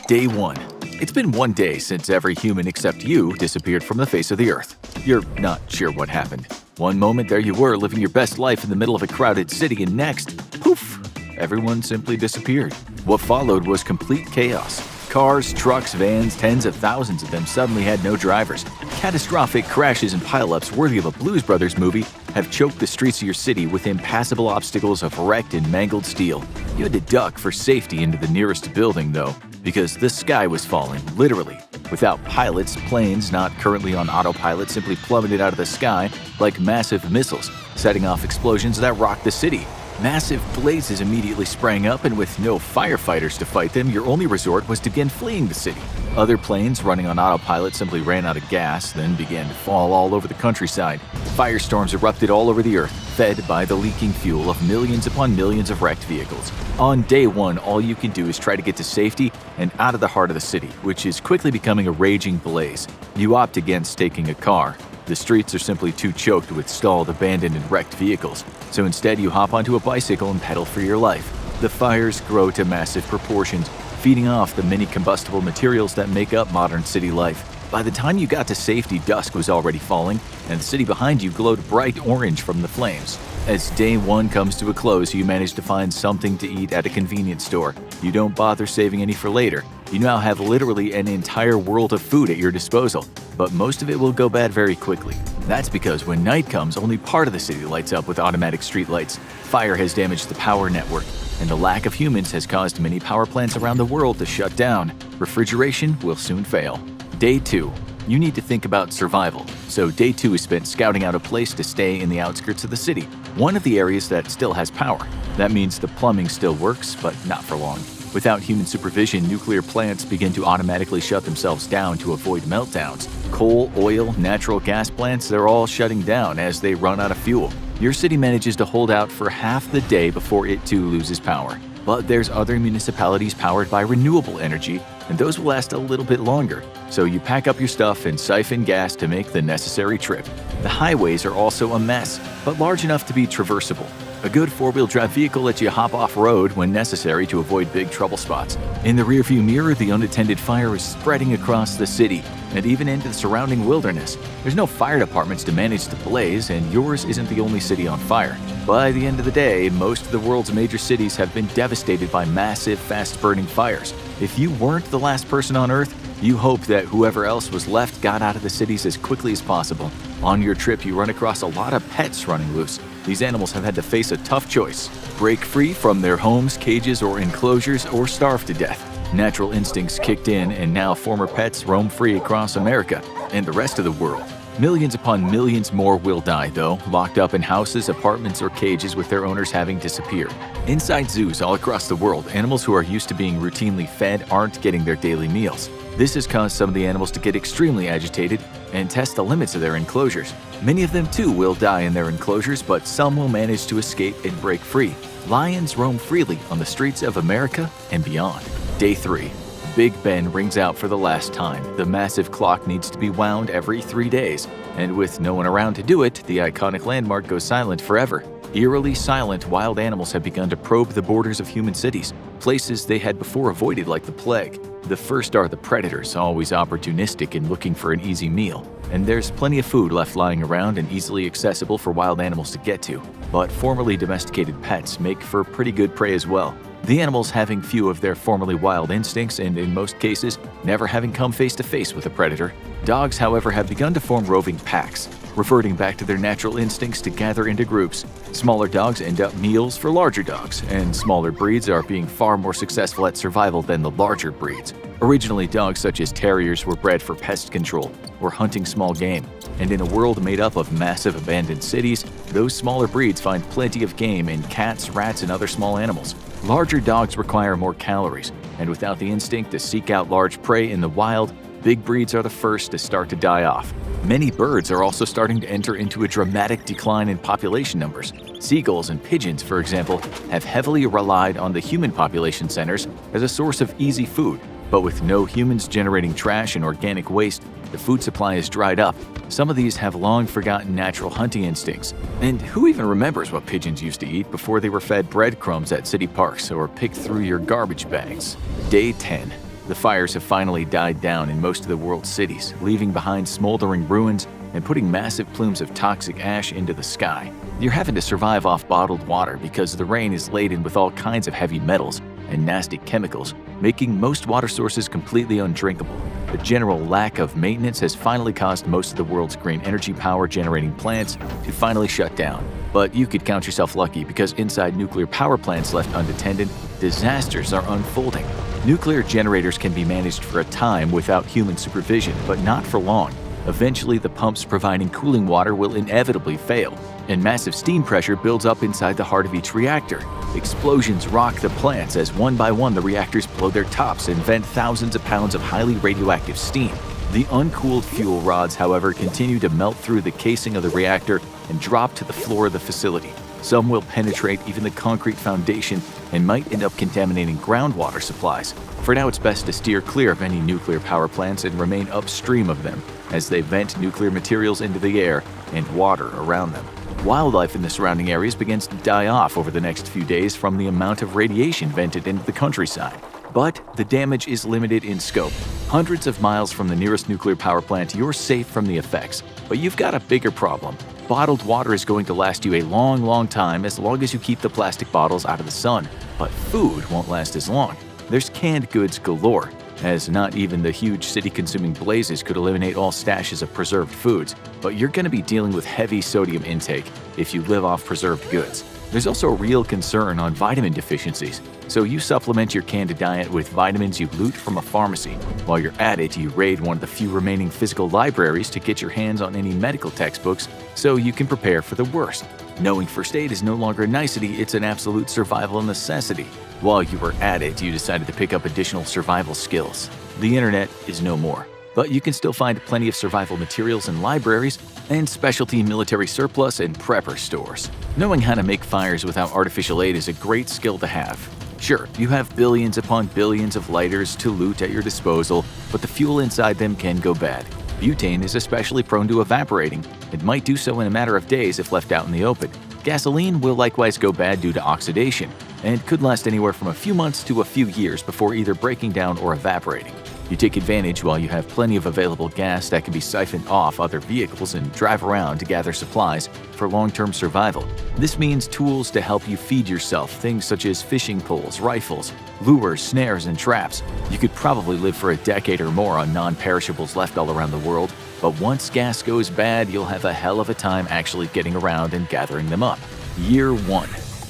Day 1. It's been one day since every human except you disappeared from the face of the earth. You're not sure what happened. One moment there you were living your best life in the middle of a crowded city, and next, poof, everyone simply disappeared. What followed was complete chaos. Cars, trucks, vans, tens of thousands of them suddenly had no drivers. Catastrophic crashes and pileups worthy of a Blues Brothers movie have choked the streets of your city with impassable obstacles of wrecked and mangled steel. You had to duck for safety into the nearest building, though, because the sky was falling, literally. Without pilots, planes not currently on autopilot simply plummeted out of the sky like massive missiles, setting off explosions that rocked the city. Massive blazes immediately sprang up, and with no firefighters to fight them, your only resort was to begin fleeing the city. Other planes running on autopilot simply ran out of gas, then began to fall all over the countryside. Firestorms erupted all over the earth, fed by the leaking fuel of millions upon millions of wrecked vehicles. On day 1, all you can do is try to get to safety and out of the heart of the city, which is quickly becoming a raging blaze. You opt against taking a car. The streets are simply too choked with stalled, abandoned, and wrecked vehicles, so instead you hop onto a bicycle and pedal for your life. The fires grow to massive proportions, feeding off the many combustible materials that make up modern city life. By the time you got to safety, dusk was already falling, and the city behind you glowed bright orange from the flames. As day 1 comes to a close, you manage to find something to eat at a convenience store. You don't bother saving any for later. You now have literally an entire world of food at your disposal, but most of it will go bad very quickly. That's because when night comes, only part of the city lights up with automatic streetlights. Fire has damaged the power network, and the lack of humans has caused many power plants around the world to shut down. Refrigeration will soon fail. Day 2. You need to think about survival, so day 2 is spent scouting out a place to stay in the outskirts of the city, one of the areas that still has power. That means the plumbing still works, but not for long. Without human supervision, nuclear plants begin to automatically shut themselves down to avoid meltdowns. Coal, oil, natural gas plants, they're all shutting down as they run out of fuel. Your city manages to hold out for half the day before it too loses power. But there's other municipalities powered by renewable energy, and those will last a little bit longer. So you pack up your stuff and siphon gas to make the necessary trip. The highways are also a mess, but large enough to be traversable. A good four-wheel drive vehicle lets you hop off-road when necessary to avoid big trouble spots. In the rearview mirror, the unattended fire is spreading across the city and even into the surrounding wilderness. There's no fire departments to manage the blaze, and yours isn't the only city on fire. By the end of the day, most of the world's major cities have been devastated by massive, fast-burning fires. If you weren't the last person on Earth, you hope that whoever else was left got out of the cities as quickly as possible. On your trip, you run across a lot of pets running loose. These animals have had to face a tough choice: break free from their homes, cages, or enclosures, or starve to death. Natural instincts kicked in, and now former pets roam free across America and the rest of the world. Millions upon millions more will die, though, locked up in houses, apartments, or cages with their owners having disappeared. Inside zoos all across the world, animals who are used to being routinely fed aren't getting their daily meals. This has caused some of the animals to get extremely agitated and test the limits of their enclosures. Many of them too will die in their enclosures, but some will manage to escape and break free. Lions roam freely on the streets of America and beyond. Day 3. Big Ben rings out for the last time. The massive clock needs to be wound every 3 days, and with no one around to do it, the iconic landmark goes silent forever. Eerily silent, wild animals have begun to probe the borders of human cities, places they had before avoided like the plague. The first are the predators, always opportunistic and looking for an easy meal. And there's plenty of food left lying around and easily accessible for wild animals to get to. But formerly domesticated pets make for pretty good prey as well. The animals having few of their formerly wild instincts and, in most cases, never having come face to face with a predator. Dogs, however, have begun to form roving packs, reverting back to their natural instincts to gather into groups. Smaller dogs end up meals for larger dogs, and smaller breeds are being far more successful at survival than the larger breeds. Originally, dogs such as terriers were bred for pest control or hunting small game, and in a world made up of massive abandoned cities, those smaller breeds find plenty of game in cats, rats, and other small animals. Larger dogs require more calories, and without the instinct to seek out large prey in the wild, big breeds are the first to start to die off. Many birds are also starting to enter into a dramatic decline in population numbers. Seagulls and pigeons, for example, have heavily relied on the human population centers as a source of easy food. But with no humans generating trash and organic waste, the food supply is dried up. Some of these have long forgotten natural hunting instincts. And who even remembers what pigeons used to eat before they were fed breadcrumbs at city parks or picked through your garbage bags? Day 10. The fires have finally died down in most of the world's cities, leaving behind smoldering ruins and putting massive plumes of toxic ash into the sky. You're having to survive off bottled water because the rain is laden with all kinds of heavy metals and nasty chemicals, making most water sources completely undrinkable. The general lack of maintenance has finally caused most of the world's green energy power generating plants to finally shut down. But you could count yourself lucky because inside nuclear power plants left unattended, disasters are unfolding. Nuclear generators can be managed for a time without human supervision, but not for long. Eventually, the pumps providing cooling water will inevitably fail, and massive steam pressure builds up inside the heart of each reactor. Explosions rock the plants as one by one the reactors blow their tops and vent thousands of pounds of highly radioactive steam. The uncooled fuel rods, however, continue to melt through the casing of the reactor and drop to the floor of the facility. Some will penetrate even the concrete foundation and might end up contaminating groundwater supplies. For now, it's best to steer clear of any nuclear power plants and remain upstream of them, as they vent nuclear materials into the air and water around them. Wildlife in the surrounding areas begins to die off over the next few days from the amount of radiation vented into the countryside. But the damage is limited in scope. Hundreds of miles from the nearest nuclear power plant, you're safe from the effects. But you've got a bigger problem. Bottled water is going to last you a long time as you keep the plastic bottles out of the sun. But food won't last as long. There's canned goods galore, as not even the huge city-consuming blazes could eliminate all stashes of preserved foods. But you're going to be dealing with heavy sodium intake if you live off preserved goods. There's also a real concern on vitamin deficiencies, so you supplement your canned diet with vitamins you loot from a pharmacy. While you're at it, you raid one of the few remaining physical libraries to get your hands on any medical textbooks so you can prepare for the worst. Knowing first aid is no longer a nicety, it's an absolute survival necessity. While you were at it, you decided to pick up additional survival skills. The internet is no more, but you can still find plenty of survival materials in libraries and specialty military surplus and prepper stores. Knowing how to make fires without artificial aid is a great skill to have. Sure, you have billions upon billions of lighters to loot at your disposal, but the fuel inside them can go bad. Butane is especially prone to evaporating. It might do so in a matter of days if left out in the open. Gasoline will likewise go bad due to oxidation, and could last anywhere from a few months to a few years before either breaking down or evaporating. You take advantage while you have plenty of available gas that can be siphoned off other vehicles and drive around to gather supplies for long-term survival. This means tools to help you feed yourself, things such as fishing poles, rifles, lures, snares, and traps. You could probably live for a decade or more on non-perishables left all around the world, but once gas goes bad, you'll have a hell of a time actually getting around and gathering them up. Year 1.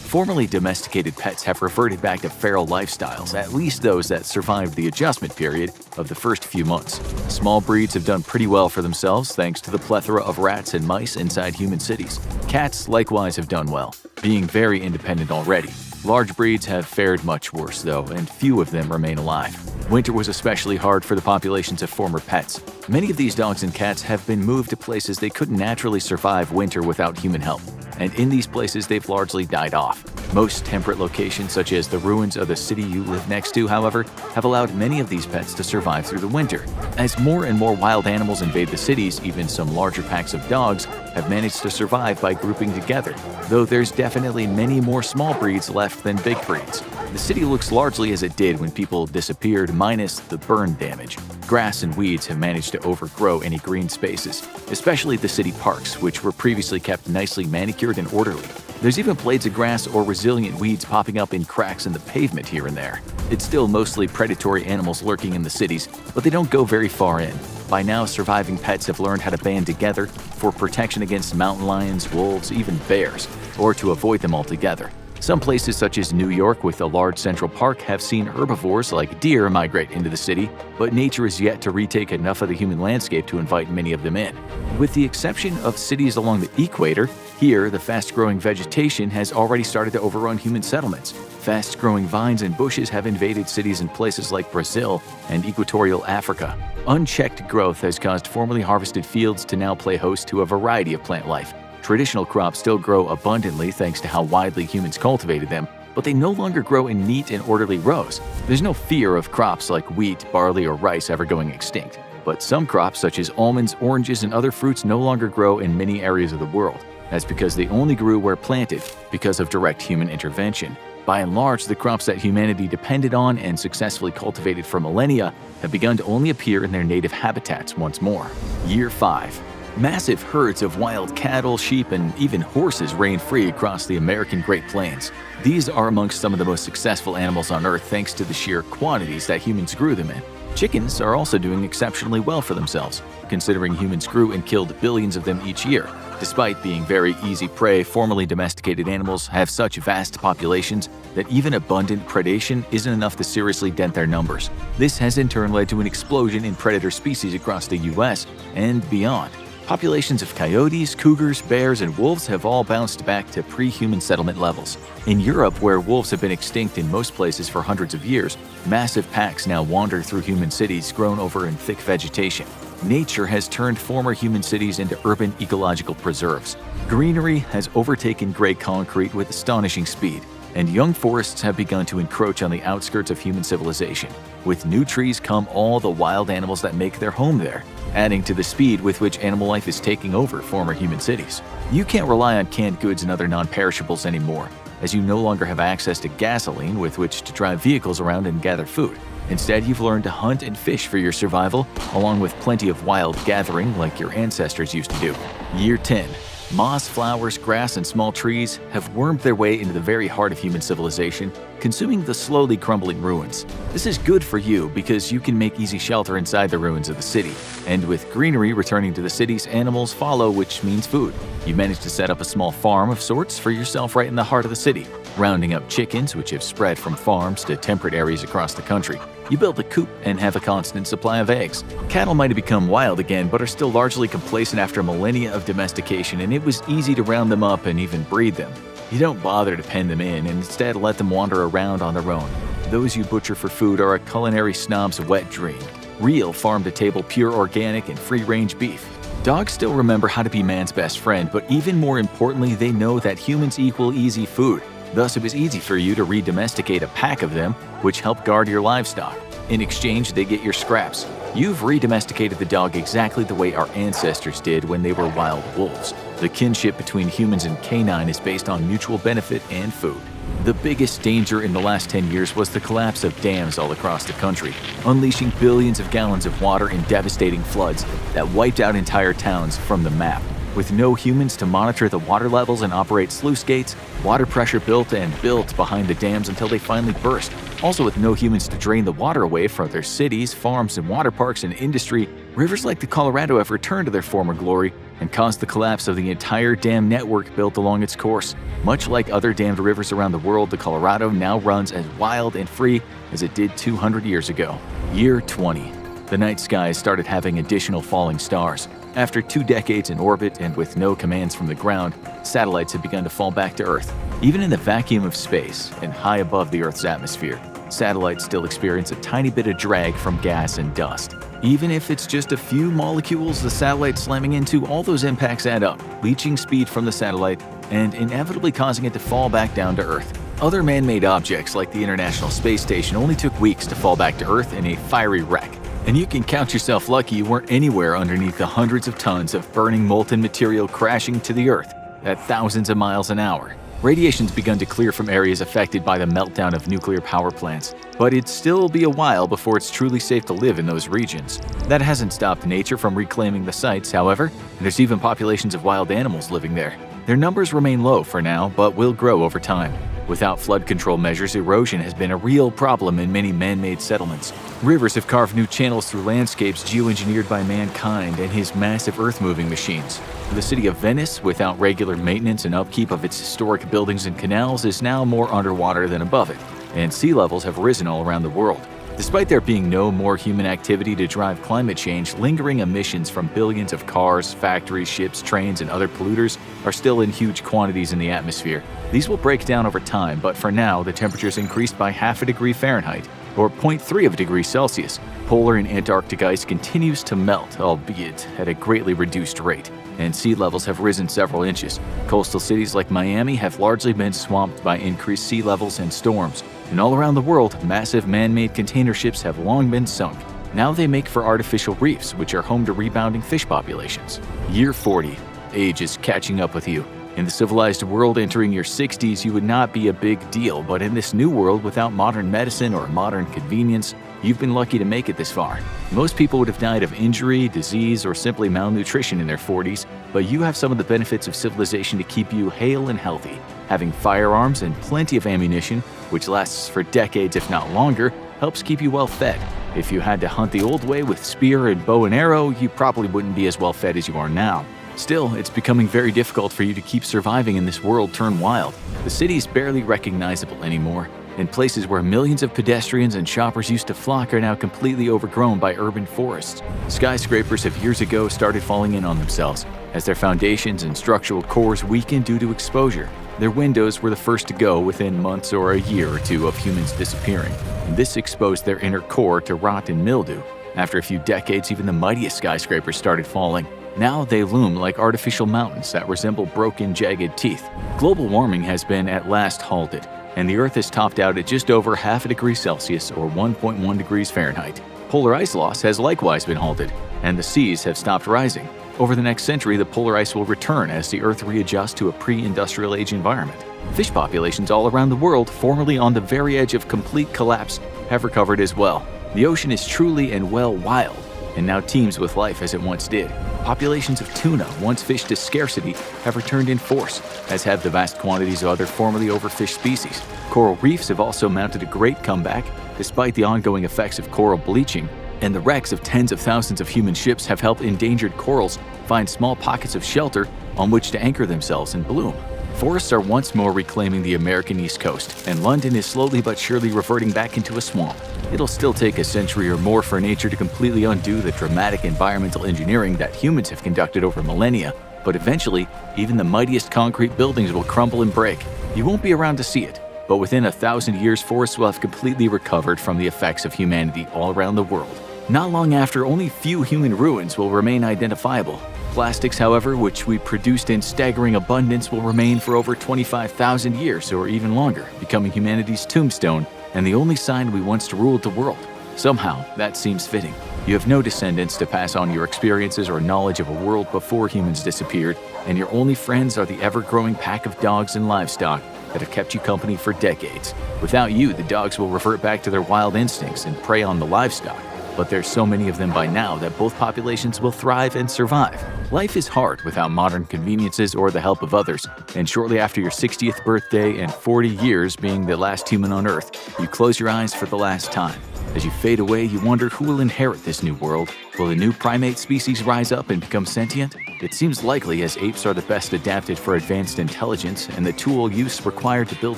Formerly domesticated pets have reverted back to feral lifestyles, at least those that survived the adjustment period of the first few months. Small breeds have done pretty well for themselves thanks to the plethora of rats and mice inside human cities. Cats likewise have done well, being very independent already. Large breeds have fared much worse though, and few of them remain alive. Winter was especially hard for the populations of former pets. Many of these dogs and cats have been moved to places they couldn't naturally survive winter without human help, and in these places they've largely died off. Most temperate locations, such as the ruins of the city you live next to, however, have allowed many of these pets to survive through the winter. As more and more wild animals invade the cities, even some larger packs of dogs have managed to survive by grouping together, though there's definitely many more small breeds left than big breeds. The city looks largely as it did when people disappeared, minus the burn damage. Grass and weeds have managed to overgrow any green spaces, especially the city parks, which were previously kept nicely manicured and orderly. There's even blades of grass or resilient weeds popping up in cracks in the pavement here and there. It's still mostly predatory animals lurking in the cities, but they don't go very far in. By now, surviving pets have learned how to band together for protection against mountain lions, wolves, even bears, or to avoid them altogether. Some places such as New York with a large central park have seen herbivores like deer migrate into the city, but nature is yet to retake enough of the human landscape to invite many of them in. With the exception of cities along the equator, here the fast-growing vegetation has already started to overrun human settlements. Fast-growing vines and bushes have invaded cities in places like Brazil and equatorial Africa. Unchecked growth has caused formerly harvested fields to now play host to a variety of plant life. Traditional crops still grow abundantly thanks to how widely humans cultivated them, but they no longer grow in neat and orderly rows. There's no fear of crops like wheat, barley, or rice ever going extinct. But some crops such as almonds, oranges, and other fruits no longer grow in many areas of the world. That's because they only grew where planted because of direct human intervention. By and large, the crops that humanity depended on and successfully cultivated for millennia have begun to only appear in their native habitats once more. Year 5. Massive herds of wild cattle, sheep, and even horses reign free across the American Great Plains. These are amongst some of the most successful animals on Earth thanks to the sheer quantities that humans grew them in. Chickens are also doing exceptionally well for themselves, considering humans grew and killed billions of them each year. Despite being very easy prey, formerly domesticated animals have such vast populations that even abundant predation isn't enough to seriously dent their numbers. This has in turn led to an explosion in predator species across the US and beyond. Populations of coyotes, cougars, bears, and wolves have all bounced back to pre-human settlement levels. In Europe, where wolves have been extinct in most places for hundreds of years, massive packs now wander through human cities grown over in thick vegetation. Nature has turned former human cities into urban ecological preserves. Greenery has overtaken gray concrete with astonishing speed, and young forests have begun to encroach on the outskirts of human civilization. With new trees come all the wild animals that make their home there, adding to the speed with which animal life is taking over former human cities. You can't rely on canned goods and other non-perishables anymore, as you no longer have access to gasoline with which to drive vehicles around and gather food. Instead, you've learned to hunt and fish for your survival, along with plenty of wild gathering like your ancestors used to do. Year 10. Moss, flowers, grass, and small trees have wormed their way into the very heart of human civilization, consuming the slowly crumbling ruins. This is good for you because you can make easy shelter inside the ruins of the city. And with greenery returning to the cities, animals follow, which means food. You managed to set up a small farm of sorts for yourself right in the heart of the city, rounding up chickens, which have spread from farms to temperate areas across the country. You build a coop and have a constant supply of eggs. Cattle might have become wild again, but are still largely complacent after millennia of domestication, and it was easy to round them up and even breed them. You don't bother to pen them in and instead let them wander around on their own. Those you butcher for food are a culinary snob's wet dream. Real farm-to-table pure organic and free-range beef. Dogs still remember how to be man's best friend, but even more importantly, they know that humans equal easy food. Thus, it was easy for you to re-domesticate a pack of them, which help guard your livestock. In exchange, they get your scraps. You've re-domesticated the dog exactly the way our ancestors did when they were wild wolves. The kinship between humans and canine is based on mutual benefit and food. The biggest danger in the last 10 years was the collapse of dams all across the country, unleashing billions of gallons of water in devastating floods that wiped out entire towns from the map. With no humans to monitor the water levels and operate sluice gates, water pressure built and built behind the dams until they finally burst. Also, with no humans to drain the water away from their cities, farms, and water parks and industry, rivers like the Colorado have returned to their former glory and caused the collapse of the entire dam network built along its course. Much like other dammed rivers around the world, the Colorado now runs as wild and free as it did 200 years ago. Year 20. The night sky started having additional falling stars. After 2 decades in orbit and with no commands from the ground, satellites have begun to fall back to Earth. Even in the vacuum of space and high above the Earth's atmosphere, satellites still experience a tiny bit of drag from gas and dust. Even if it's just a few molecules the satellite's slamming into, all those impacts add up, leaching speed from the satellite and inevitably causing it to fall back down to Earth. Other man-made objects like the International Space Station only took weeks to fall back to Earth in a fiery wreck. And you can count yourself lucky you weren't anywhere underneath the hundreds of tons of burning molten material crashing to the Earth at thousands of miles an hour. Radiation's begun to clear from areas affected by the meltdown of nuclear power plants, but it'd still be a while before it's truly safe to live in those regions. That hasn't stopped nature from reclaiming the sites, however, and there's even populations of wild animals living there. Their numbers remain low for now, but will grow over time. Without flood control measures, erosion has been a real problem in many man-made settlements. Rivers have carved new channels through landscapes geoengineered by mankind and his massive earth-moving machines. The city of Venice, without regular maintenance and upkeep of its historic buildings and canals, is now more underwater than above it, and sea levels have risen all around the world. Despite there being no more human activity to drive climate change, lingering emissions from billions of cars, factories, ships, trains, and other polluters are still in huge quantities in the atmosphere. These will break down over time, but for now, the temperature's increased by 0.5 degree Fahrenheit, or 0.3 of a degree Celsius. Polar and Antarctic ice continues to melt, albeit at a greatly reduced rate, and sea levels have risen several inches. Coastal cities like Miami have largely been swamped by increased sea levels and storms. And all around the world, massive man-made container ships have long been sunk. Now they make for artificial reefs, which are home to rebounding fish populations. Year 40. Age is catching up with you. In the civilized world, entering your 60s, you would not be a big deal, but in this new world without modern medicine or modern convenience, you've been lucky to make it this far. Most people would have died of injury, disease, or simply malnutrition in their 40s, but you have some of the benefits of civilization to keep you hale and healthy. Having firearms and plenty of ammunition, which lasts for decades if not longer, helps keep you well fed. If you had to hunt the old way with spear and bow and arrow, you probably wouldn't be as well fed as you are now. Still, it's becoming very difficult for you to keep surviving in this world turned wild. The city's barely recognizable anymore, and places where millions of pedestrians and shoppers used to flock are now completely overgrown by urban forests. Skyscrapers have years ago started falling in on themselves, as their foundations and structural cores weakened due to exposure. Their windows were the first to go within months or a year or two of humans disappearing, and this exposed their inner core to rot and mildew. After a few decades, even the mightiest skyscrapers started falling. Now they loom like artificial mountains that resemble broken, jagged teeth. Global warming has been at last halted, and the Earth has topped out at just over half a degree Celsius or 1.1 degrees Fahrenheit. Polar ice loss has likewise been halted, and the seas have stopped rising. Over the next century, the polar ice will return as the Earth readjusts to a pre-industrial age environment. Fish populations all around the world, formerly on the very edge of complete collapse, have recovered as well. The ocean is truly and well wild, and now teems with life as it once did. Populations of tuna, once fished to scarcity, have returned in force, as have the vast quantities of other formerly overfished species. Coral reefs have also mounted a great comeback, despite the ongoing effects of coral bleaching, and the wrecks of tens of thousands of human ships have helped endangered corals find small pockets of shelter on which to anchor themselves and bloom. Forests are once more reclaiming the American East Coast, and London is slowly but surely reverting back into a swamp. It'll still take a century or more for nature to completely undo the dramatic environmental engineering that humans have conducted over millennia, but eventually, even the mightiest concrete buildings will crumble and break. You won't be around to see it, but within 1,000 years, forests will have completely recovered from the effects of humanity all around the world. Not long after, only few human ruins will remain identifiable. Plastics, however, which we produced in staggering abundance, will remain for over 25,000 years or even longer, becoming humanity's tombstone and the only sign we once ruled the world. Somehow, that seems fitting. You have no descendants to pass on your experiences or knowledge of a world before humans disappeared, and your only friends are the ever-growing pack of dogs and livestock that have kept you company for decades. Without you, the dogs will revert back to their wild instincts and prey on the livestock. But there's so many of them by now that both populations will thrive and survive. Life is hard without modern conveniences or the help of others, and shortly after your 60th birthday and 40 years being the last human on Earth, you close your eyes for the last time. As you fade away, you wonder who will inherit this new world. Will the new primate species rise up and become sentient? It seems likely, as apes are the best adapted for advanced intelligence and the tool use required to build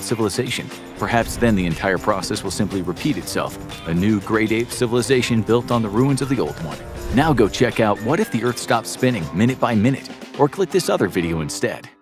civilization. Perhaps then the entire process will simply repeat itself, a new great ape civilization built on the ruins of the old one. Now go check out What If the Earth Stopped Spinning Minute by Minute, or click this other video instead.